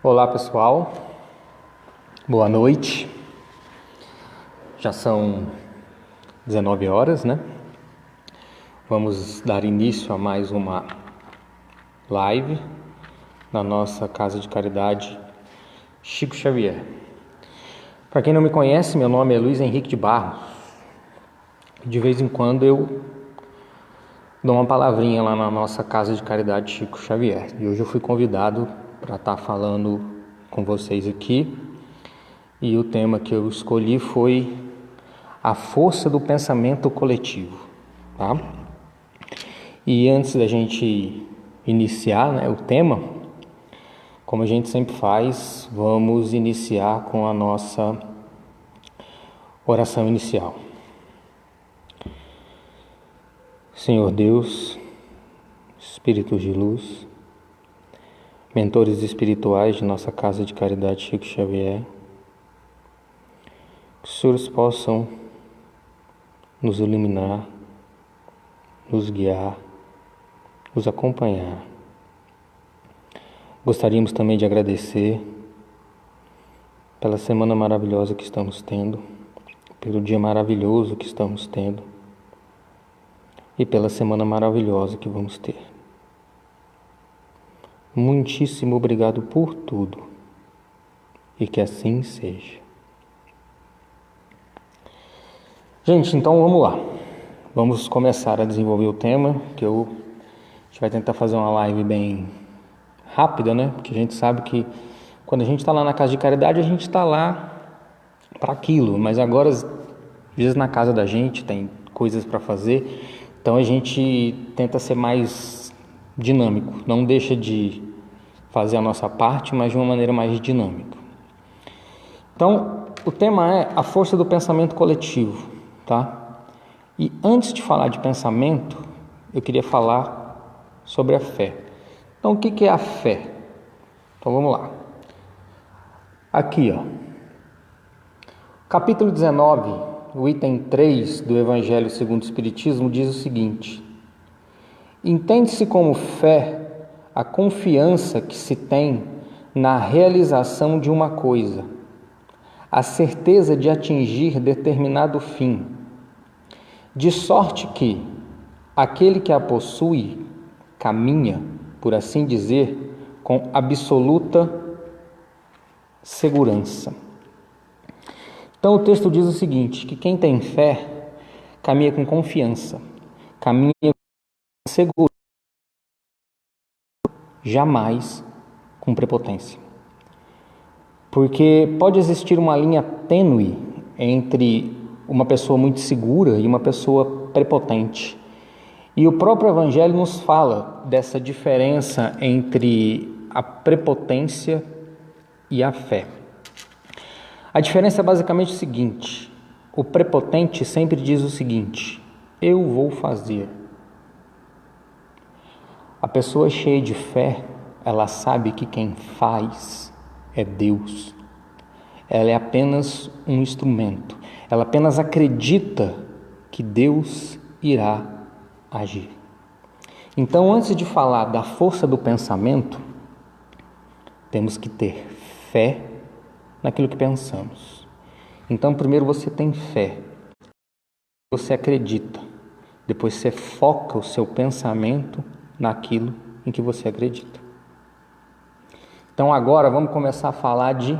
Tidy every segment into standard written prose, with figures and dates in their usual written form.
Olá pessoal, boa noite. Já são 19 horas, né? Vamos dar início a mais uma live na nossa Casa de Caridade Chico Xavier. Para quem não me conhece, meu nome é Luiz Henrique de Barros. De vez em quando eu dou uma palavrinha lá na nossa Casa de Caridade Chico Xavier. E hoje eu fui convidado para estar falando com vocês aqui. E o tema que eu escolhi foi a força do pensamento coletivo, tá? E antes da gente iniciar, o tema, como a gente sempre faz, vamos iniciar com a nossa oração inicial. Senhor Deus, Espíritos de luz, mentores espirituais de nossa Casa de Caridade Chico Xavier, que os senhores possam nos iluminar, nos guiar, nos acompanhar. Gostaríamos também de agradecer pela semana maravilhosa que estamos tendo, pelo dia maravilhoso que estamos tendo e pela semana maravilhosa que vamos ter. Muitíssimo obrigado por tudo e que assim seja. Gente, então vamos lá. Vamos começar a desenvolver o tema, que a gente vai tentar fazer uma live bem rápida, né? Porque a gente sabe que quando a gente está lá na Casa de Caridade, a gente está lá para aquilo, mas agora, às vezes na casa da gente tem coisas para fazer, então a gente tenta ser mais dinâmico, não deixa de fazer a nossa parte, mas de uma maneira mais dinâmica. Então, o tema é a força do pensamento coletivo, tá? E antes de falar de pensamento, eu queria falar sobre a fé. Então, o que é a fé? Então, vamos lá. Aqui, capítulo 19, o item 3 do Evangelho segundo o Espiritismo diz o seguinte: entende-se como fé a confiança que se tem na realização de uma coisa, a certeza de atingir determinado fim, de sorte que aquele que a possui caminha, por assim dizer, com absoluta segurança. Então o texto diz o seguinte, que quem tem fé caminha com confiança, caminha com segurança, jamais com prepotência. Porque pode existir uma linha tênue entre uma pessoa muito segura e uma pessoa prepotente. E o próprio Evangelho nos fala dessa diferença entre a prepotência e a fé. A diferença é basicamente o seguinte: o prepotente sempre diz o seguinte: eu vou fazer. A pessoa cheia de fé, ela sabe que quem faz é Deus. Ela é apenas um instrumento. Ela apenas acredita que Deus irá agir. Então, antes de falar da força do pensamento, temos que ter fé naquilo que pensamos. Então, primeiro você tem fé, você acredita, depois você foca o seu pensamento naquilo em que você acredita. Então, agora vamos começar a falar de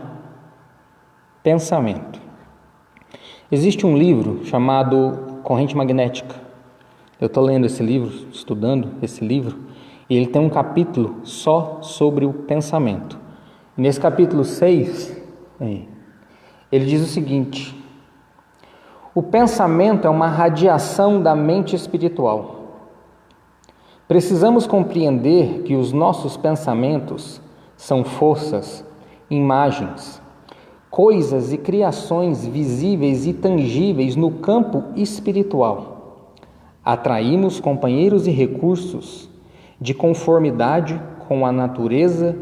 pensamento. Existe um livro chamado Corrente Magnética. Eu estou lendo esse livro, estudando esse livro, e ele tem um capítulo só sobre o pensamento. Nesse capítulo 6, ele diz o seguinte: o pensamento é uma radiação da mente espiritual. Precisamos compreender que os nossos pensamentos são forças, imagens, coisas e criações visíveis e tangíveis no campo espiritual. Atraímos companheiros e recursos de conformidade com a natureza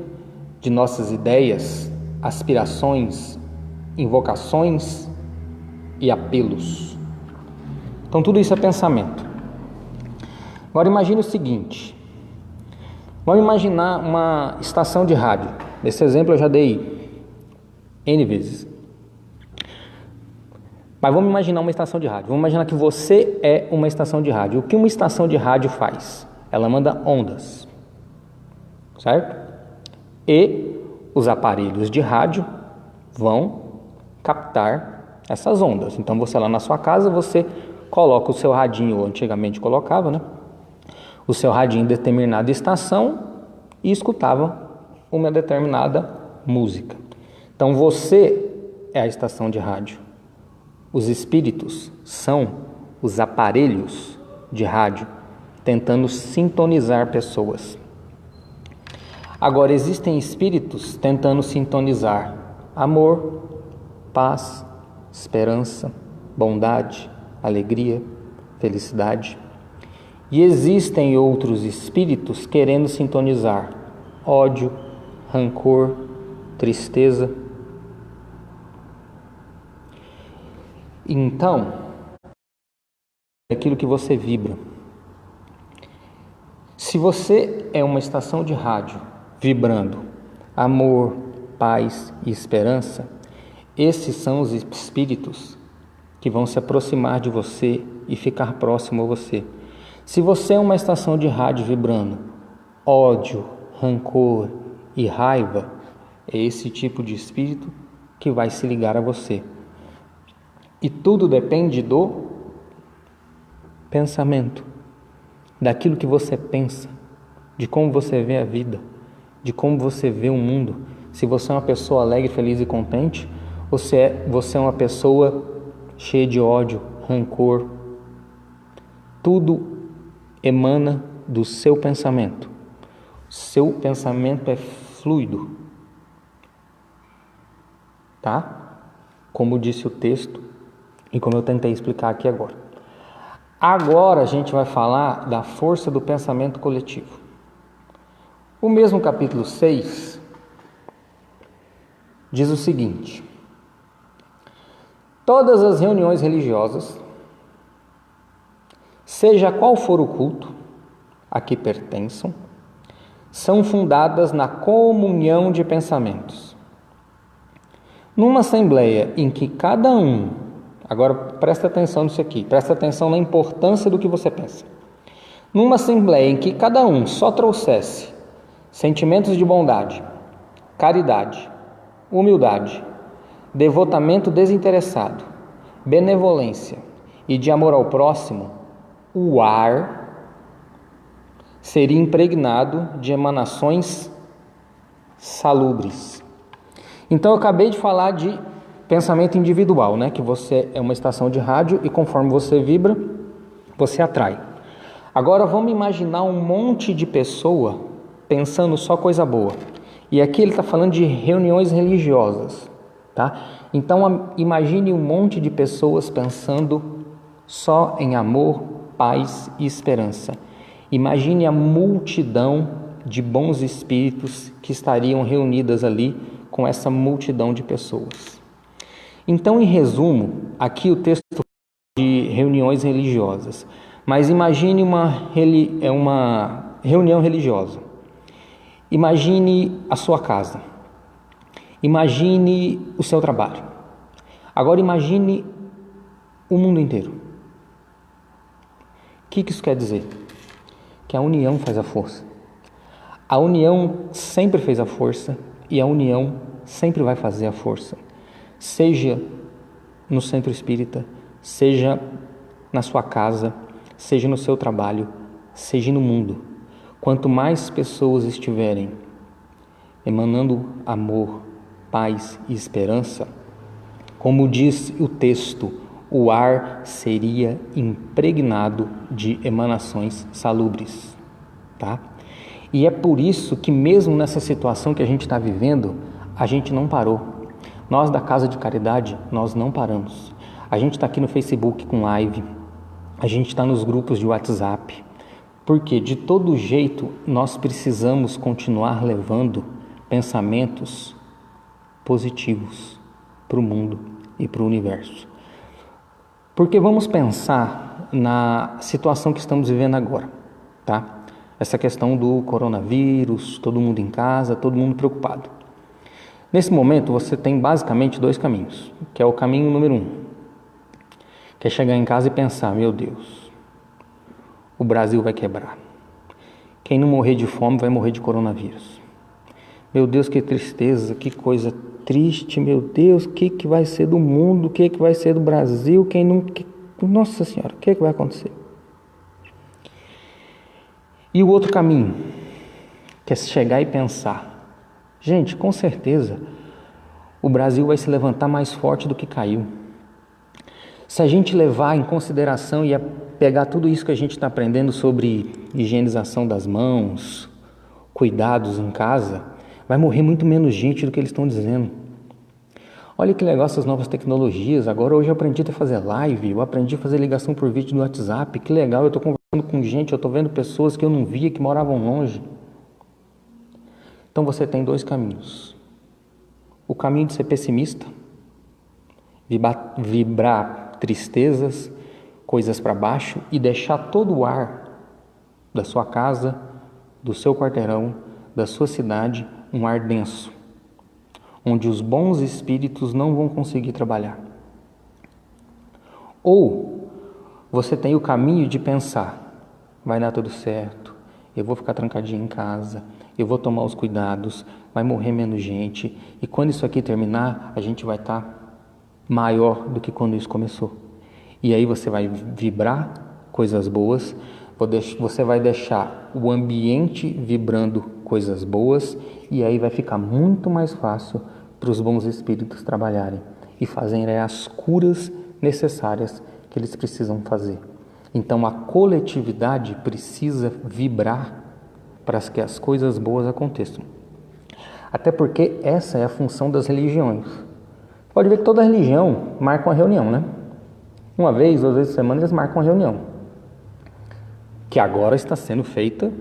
de nossas ideias, aspirações, invocações e apelos. Então tudo isso é pensamento. Agora imagine o seguinte: vamos imaginar uma estação de rádio. Esse exemplo eu já dei N vezes. Mas vamos imaginar uma estação de rádio. Vamos imaginar que você é uma estação de rádio. O que uma estação de rádio faz? Ela manda ondas, certo? E os aparelhos de rádio vão captar essas ondas. Então você lá na sua casa, você coloca o seu radinho, ou antigamente colocava, né? O seu radinho em determinada estação e escutava uma determinada música. Então você é a estação de rádio. Os espíritos são os aparelhos de rádio tentando sintonizar pessoas. Agora, existem espíritos tentando sintonizar amor, paz, esperança, bondade, alegria, felicidade. E existem outros espíritos querendo sintonizar ódio, rancor, tristeza. Então, é aquilo que você vibra. Se você é uma estação de rádio vibrando amor, paz e esperança, esses são os espíritos que vão se aproximar de você e ficar próximo a você. Se você é uma estação de rádio vibrando ódio, rancor e raiva, é esse tipo de espírito que vai se ligar a você. E tudo depende do pensamento, daquilo que você pensa, de como você vê a vida, de como você vê o mundo. Se você é uma pessoa alegre, feliz e contente, ou se você é uma pessoa cheia de ódio, rancor. Tudo emana do seu pensamento. Seu pensamento é fluido, tá? Como disse o texto e como eu tentei explicar aqui agora. Agora a gente vai falar da força do pensamento coletivo. O mesmo capítulo 6 diz o seguinte: todas as reuniões religiosas, seja qual for o culto a que pertençam, são fundadas na comunhão de pensamentos. Numa assembleia em que cada um, agora presta atenção nisso aqui, presta atenção na importância do que você pensa. Numa assembleia em que cada um só trouxesse sentimentos de bondade, caridade, humildade, devotamento desinteressado, benevolência e de amor ao próximo, o ar seria impregnado de emanações salubres. Então eu acabei de falar de pensamento individual, né? Que você é uma estação de rádio e conforme você vibra, você atrai. Agora vamos imaginar um monte de pessoa pensando só coisa boa. E aqui ele está falando de reuniões religiosas, tá? Então imagine um monte de pessoas pensando só em amor, paz e esperança. Imagine a multidão de bons espíritos que estariam reunidas ali com essa multidão de pessoas. Então, em resumo, aqui o texto fala de reuniões religiosas, mas imagine uma reunião religiosa. Imagine a sua casa. Imagine o seu trabalho. Agora imagine o mundo inteiro. O que isso quer dizer? Que a união faz a força. A união sempre fez a força e a união sempre vai fazer a força. Seja no centro espírita, seja na sua casa, seja no seu trabalho, seja no mundo. Quanto mais pessoas estiverem emanando amor, paz e esperança, como diz o texto, o ar seria impregnado de emanações salubres, tá? E é por isso que mesmo nessa situação que a gente está vivendo, a gente não parou. Nós da Casa de Caridade, nós não paramos. A gente está aqui no Facebook com live, a gente está nos grupos de WhatsApp, porque de todo jeito nós precisamos continuar levando pensamentos positivos para o mundo e para o universo. Porque vamos pensar na situação que estamos vivendo agora, tá? Essa questão do coronavírus, todo mundo em casa, todo mundo preocupado. Nesse momento, você tem basicamente dois caminhos, que é o caminho número 1, que é chegar em casa e pensar, meu Deus, o Brasil vai quebrar. Quem não morrer de fome vai morrer de coronavírus. Meu Deus, que tristeza, que coisa triste, meu Deus, o que vai ser do mundo, o que vai ser do Brasil, Nossa Senhora, o que vai acontecer? E o outro caminho, que é chegar e pensar, gente, com certeza, o Brasil vai se levantar mais forte do que caiu. Se a gente levar em consideração e pegar tudo isso que a gente está aprendendo sobre higienização das mãos, cuidados em casa, vai morrer muito menos gente do que eles estão dizendo. Olha que legal essas novas tecnologias. Agora hoje eu aprendi a fazer live, eu aprendi a fazer ligação por vídeo no WhatsApp. Que legal, eu estou conversando com gente, eu estou vendo pessoas que eu não via, que moravam longe. Então você tem dois caminhos. O caminho de ser pessimista, vibrar tristezas, coisas para baixo e deixar todo o ar da sua casa, do seu quarteirão, da sua cidade, um ar denso, onde os bons espíritos não vão conseguir trabalhar. Ou você tem o caminho de pensar, vai dar tudo certo, eu vou ficar trancadinho em casa, eu vou tomar os cuidados, vai morrer menos gente, e quando isso aqui terminar, a gente vai estar maior do que quando isso começou. E aí você vai vibrar coisas boas, você vai deixar o ambiente vibrando coisas boas, e aí vai ficar muito mais fácil para os bons espíritos trabalharem e fazerem as curas necessárias que eles precisam fazer. Então a coletividade precisa vibrar para que as coisas boas aconteçam. Até porque essa é a função das religiões. Pode ver que toda religião marca uma reunião, né? Uma vez, 2 vezes por semana eles marcam uma reunião, que agora está sendo feita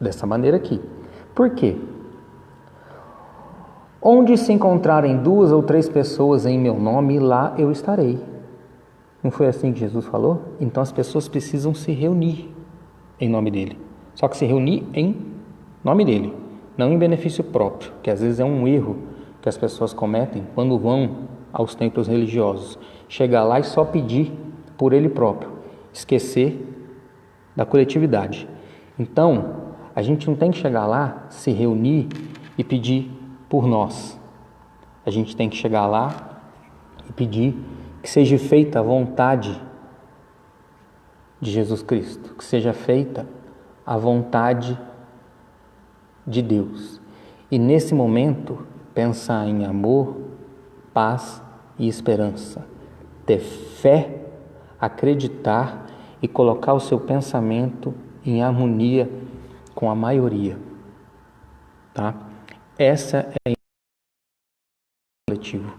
dessa maneira aqui. Por quê? Onde se encontrarem 2 ou 3 pessoas em meu nome, lá eu estarei. Não foi assim que Jesus falou? Então as pessoas precisam se reunir em nome dele. Só que se reunir em nome dele, não em benefício próprio, que às vezes é um erro que as pessoas cometem quando vão aos templos religiosos. Chegar lá e só pedir por ele próprio, esquecer da coletividade. Então, a gente não tem que chegar lá, se reunir e pedir por nós. A gente tem que chegar lá e pedir que seja feita a vontade de Jesus Cristo, que seja feita a vontade de Deus. E nesse momento, pensar em amor, paz e esperança. Ter fé, acreditar e colocar o seu pensamento em harmonia com a maioria. Tá? Essa é a coletivo.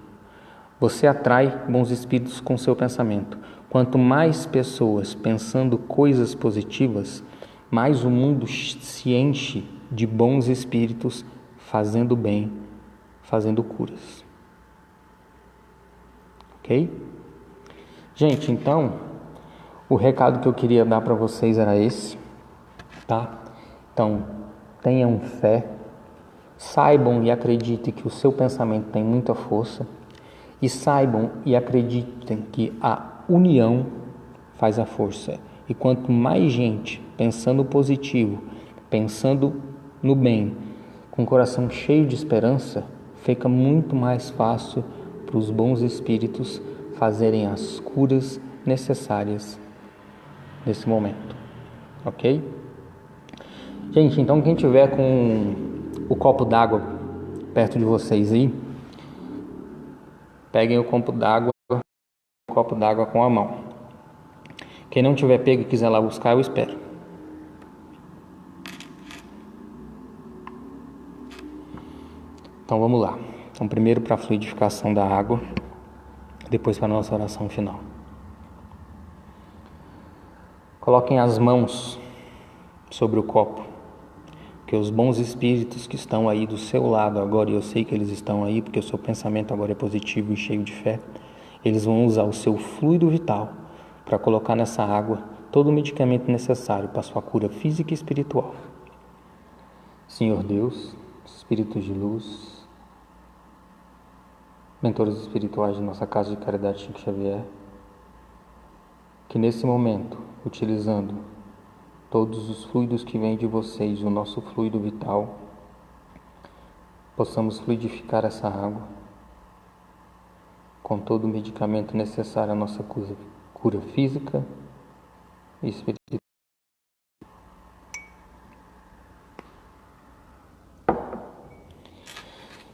Você atrai bons espíritos com seu pensamento. Quanto mais pessoas pensando coisas positivas, mais o mundo se enche de bons espíritos fazendo bem, fazendo curas. Ok? Gente, então, o recado que eu queria dar para vocês era esse, tá? Então, tenham fé, saibam e acreditem que o seu pensamento tem muita força, e saibam e acreditem que a união faz a força. E quanto mais gente pensando positivo, pensando no bem, com o coração cheio de esperança, fica muito mais fácil para os bons espíritos fazerem as curas necessárias nesse momento. Ok? Gente, então quem tiver com o copo d'água perto de vocês aí, peguem o copo d'água com a mão. Quem não tiver pego e quiser lá buscar, eu espero. Então vamos lá. Então primeiro para a fluidificação da água, depois para a nossa oração final. Coloquem as mãos sobre o copo, que os bons espíritos que estão aí do seu lado agora, e eu sei que eles estão aí porque o seu pensamento agora é positivo e cheio de fé, eles vão usar o seu fluido vital para colocar nessa água todo o medicamento necessário para a sua cura física e espiritual. Senhor Deus, Espíritos de luz, mentores espirituais de nossa Casa de Caridade Chico Xavier, que nesse momento, utilizando todos os fluidos que vêm de vocês, o nosso fluido vital, possamos fluidificar essa água com todo o medicamento necessário à nossa cura física e espiritual.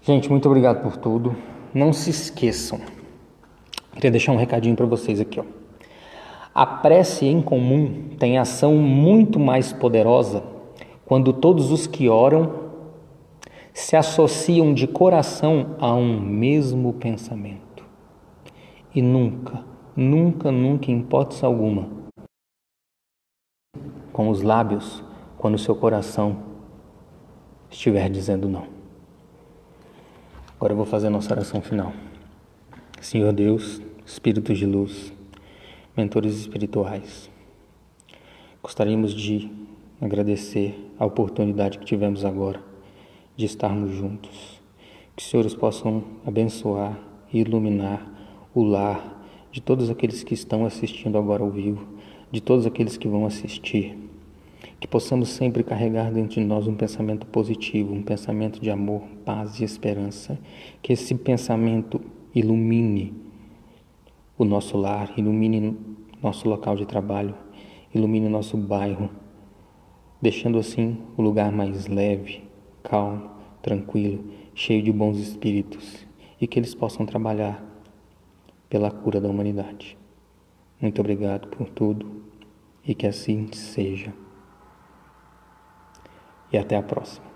Gente, muito obrigado por tudo. Não se esqueçam. Queria deixar um recadinho para vocês aqui, ó. A prece em comum tem ação muito mais poderosa quando todos os que oram se associam de coração a um mesmo pensamento. E nunca, nunca, nunca, em hipótese alguma, com os lábios, quando o seu coração estiver dizendo não. Agora eu vou fazer a nossa oração final. Senhor Deus, Espíritos de luz, mentores espirituais, gostaríamos de agradecer a oportunidade que tivemos agora de estarmos juntos. Que os senhores possam abençoar e iluminar o lar de todos aqueles que estão assistindo agora ao vivo, de todos aqueles que vão assistir. Que possamos sempre carregar dentro de nós um pensamento positivo, um pensamento de amor, paz e esperança. Que esse pensamento ilumine o nosso lar, ilumine nosso local de trabalho, ilumine nosso bairro, deixando assim o lugar mais leve, calmo, tranquilo, cheio de bons espíritos, e que eles possam trabalhar pela cura da humanidade. Muito obrigado por tudo e que assim seja. E até a próxima.